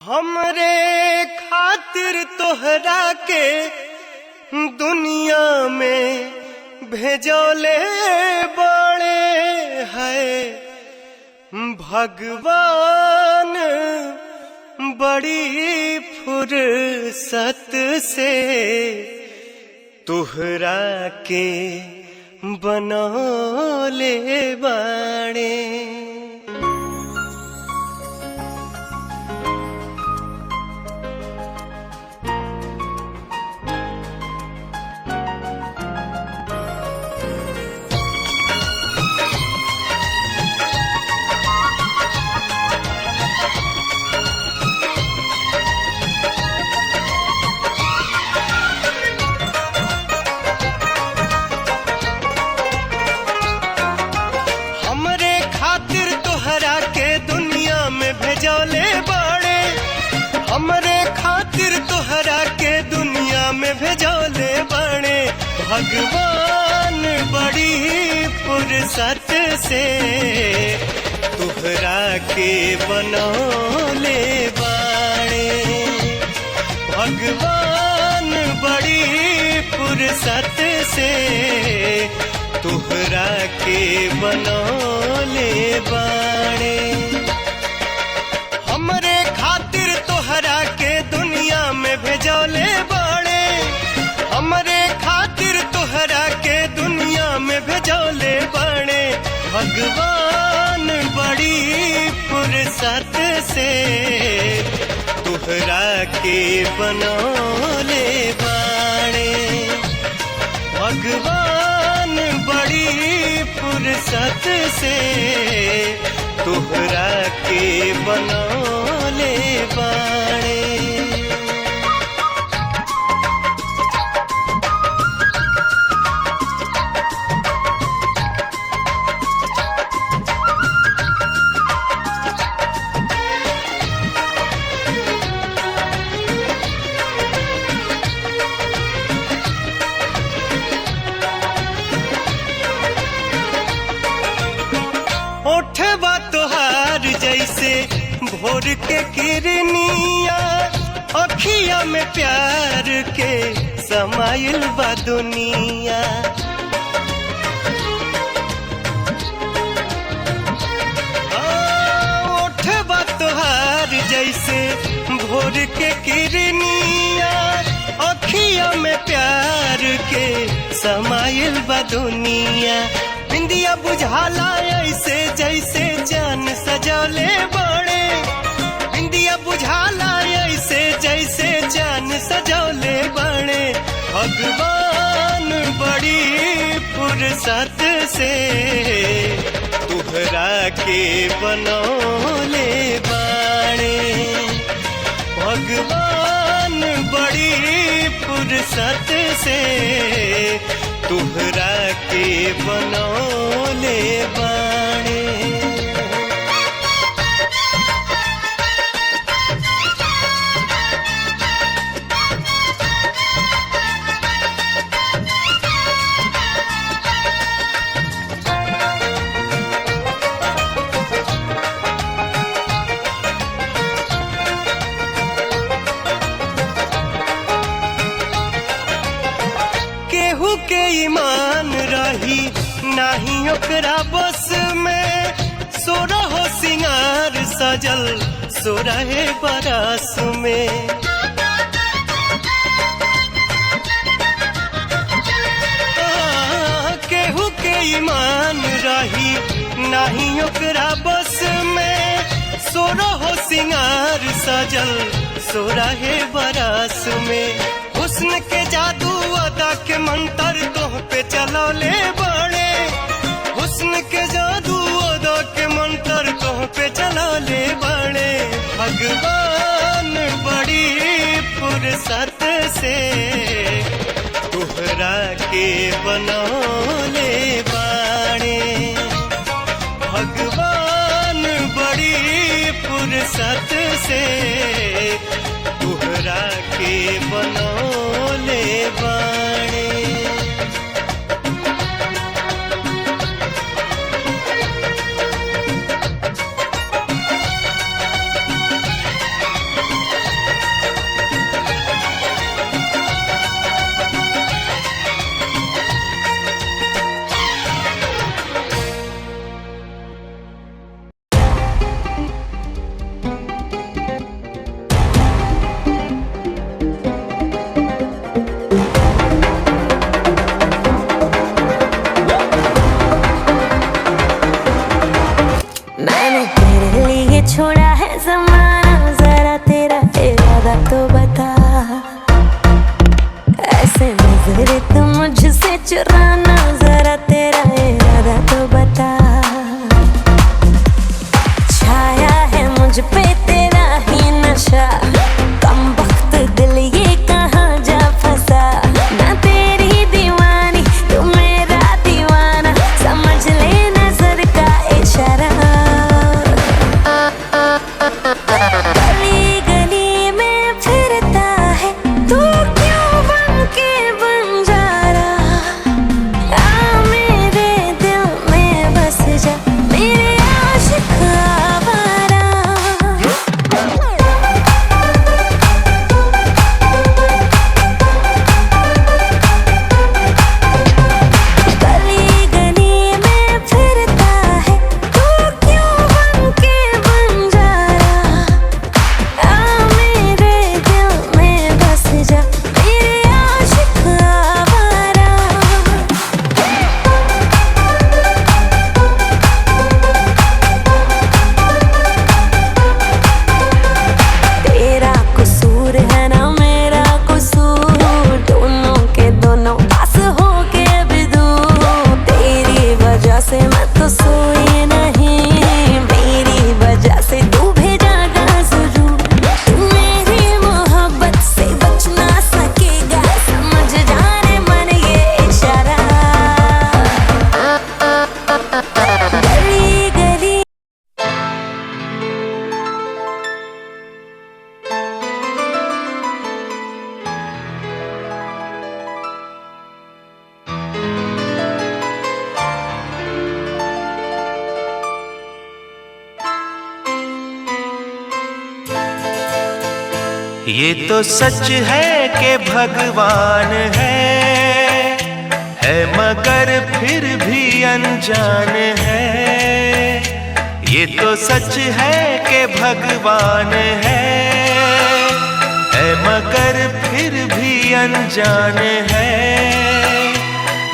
हमरे खातिर तोहरा के दुनिया में भेजोले बड़े है भगवान। बड़ी फुर्सत से तोहरा के बनौले बाड़े। भेजोले बड़े हमरे खातिर तोहरा के दुनिया में भेजोले बड़े भगवान। बड़ी फुर्सत से तोहरा के बनौले बाड़े भगवान। बड़ी फुर्सत से तोहरा के बनौले बाड़े। हमरे खातिर तोहरा के दुनिया में भेजोले बड़े हमरे खातिर तोहरा के दुनिया में भेजोले बड़े भगवान। बड़ी फुर्सत से तोहरा के बनौले बाड़े भगवान। बड़ी फुर्सत से तोहरा के बनौले बाड़े। ओठवा तोहार जैसे भोर के किरनिया अखिया में प्यार के समाइल बा दुनिया। ओठवा तोहार जैसे भोर के किरनिया अखिया में प्यार के समाइल बा दुनिया। बिंदिया बुझाला ऐसे जैसे जान सजौले बड़े बिंदिया बुझाला ऐसे जैसे जान सजौले बड़े भगवान। बड़ी फुर्सत से तोहरा के बनौले बाड़े भगवान। बड़ी फुर्सत से तोहरा के बनौले बाड़े। केहू के ईमान रही नाही ओकरा बस में सोरहो सिंगार सजल सोरहे बरस में। केहू के ईमान रही नाही ओकरा बस में सोरहो सिंगार सजल सोरहे बरस में। हुस्न के जादू अदा के मंतर तोह पे चलौले बड़े हुस्न के जादू अदा के मंतर तोह पे चलौले बड़े भगवान। बड़ी फुर्सत से तोहरा के बनौले बाड़े भगवान। बड़ी फुर्सत से तोहरा के बनौले बाड़े। ये तो सच है कि भगवान है मगर फिर भी अनजान है। ये तो सच है कि भगवान है मगर फिर भी अनजान है।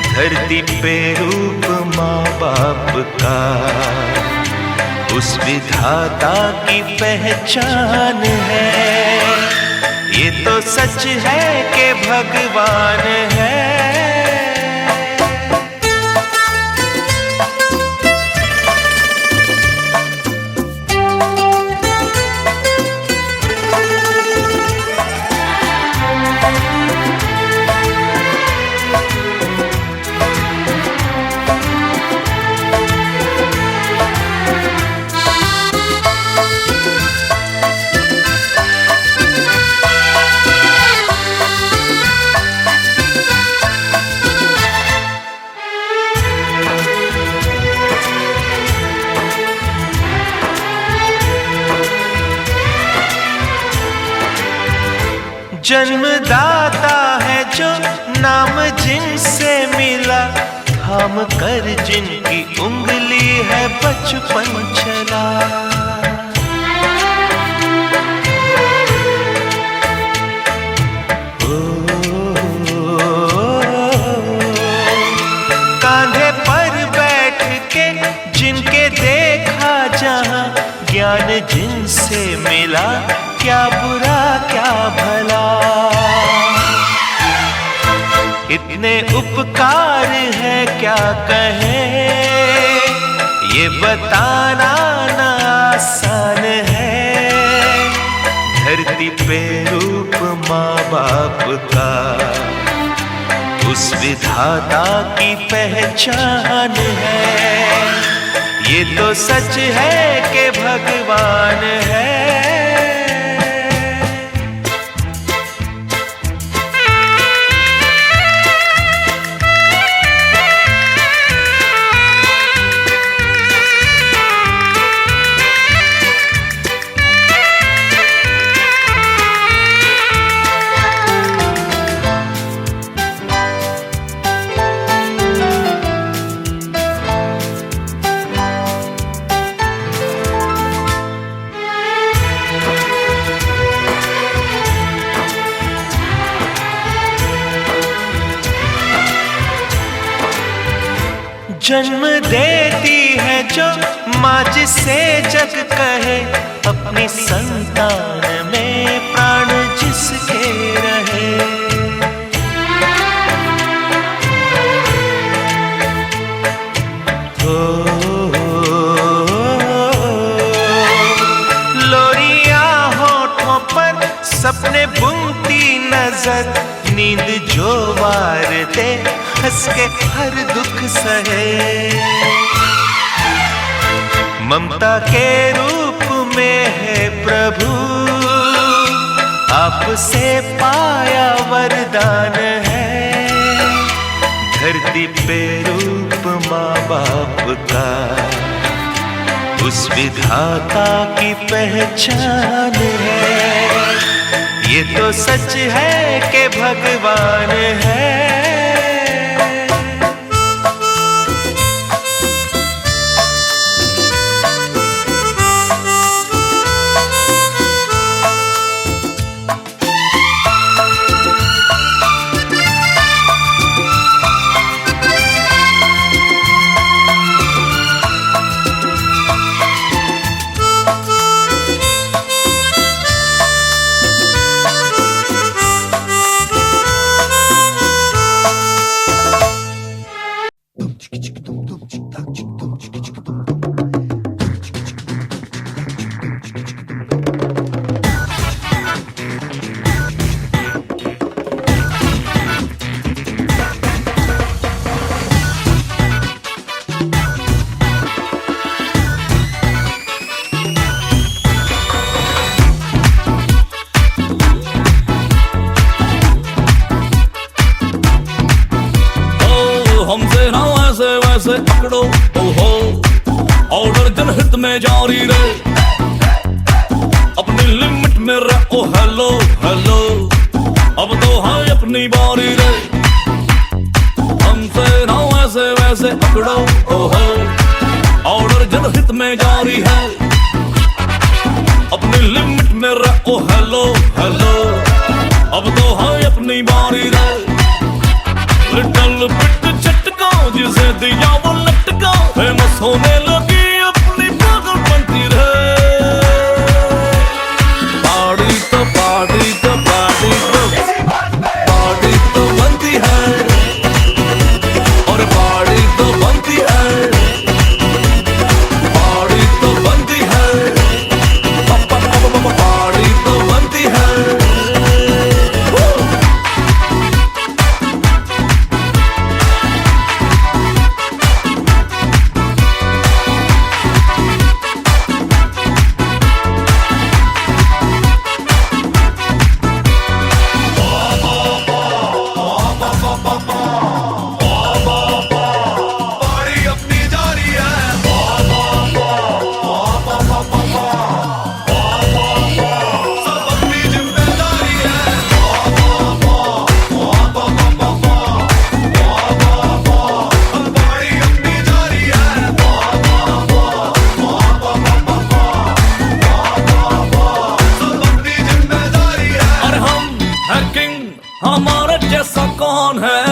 धरती पे रूप माँ बाप का उस विधाता की पहचान है। ये तो सच है कि भगवान है। जन्मदाता है जो नाम जिनसे मिला, थाम कर जिनकी उंगली है बचपन चला। कांधे पर बैठ के जिनके देखा जहां, ज्ञान जिनसे मिला, क्या बुरा क्या भला। इतने उपकार है क्या कहें, ये बताना ना आसान है। धरती पे रूप माँ बाप का उस विधाता की पहचान है। ये तो सच है कि भगवान है। जन्म देती है जो माँ जिसे जग कहे, अपनी संतान में प्राण जिसके रहे। लोरियां होठों पर सपने बुनती नजर, नींद जो वार दे हंस के हर दुख सहे। ममता के रूप में है प्रभु, आपसे पाया वरदान है। धरती पे रूप माँ बाप का उस विधाता की पहचान है। ये तो सच है कि भगवान है। से पकड़ो ओहो, ऑर्डर जनहित में जारी रहे, अपनी लिमिट में रहो। हेलो अपनी बारी रे हमसे ना ऐसे वैसे पकड़ो ओहो ऑर्डर जनहित में जारी है अपनी लिमिट में रहो हेलो हेलो अब तो है अपनी बारी रे लिटल बिट झटका जिसे दिया वो लटका फेमस होने लगी अपनी पागल बनती रे पार्टी तो पार्टी तो पार्टी तो पार्टी तो बनती है और पार्टी तो बनती है पार्टी तो बनती है पार्टी तो बनती है हमारे जैसा कौन है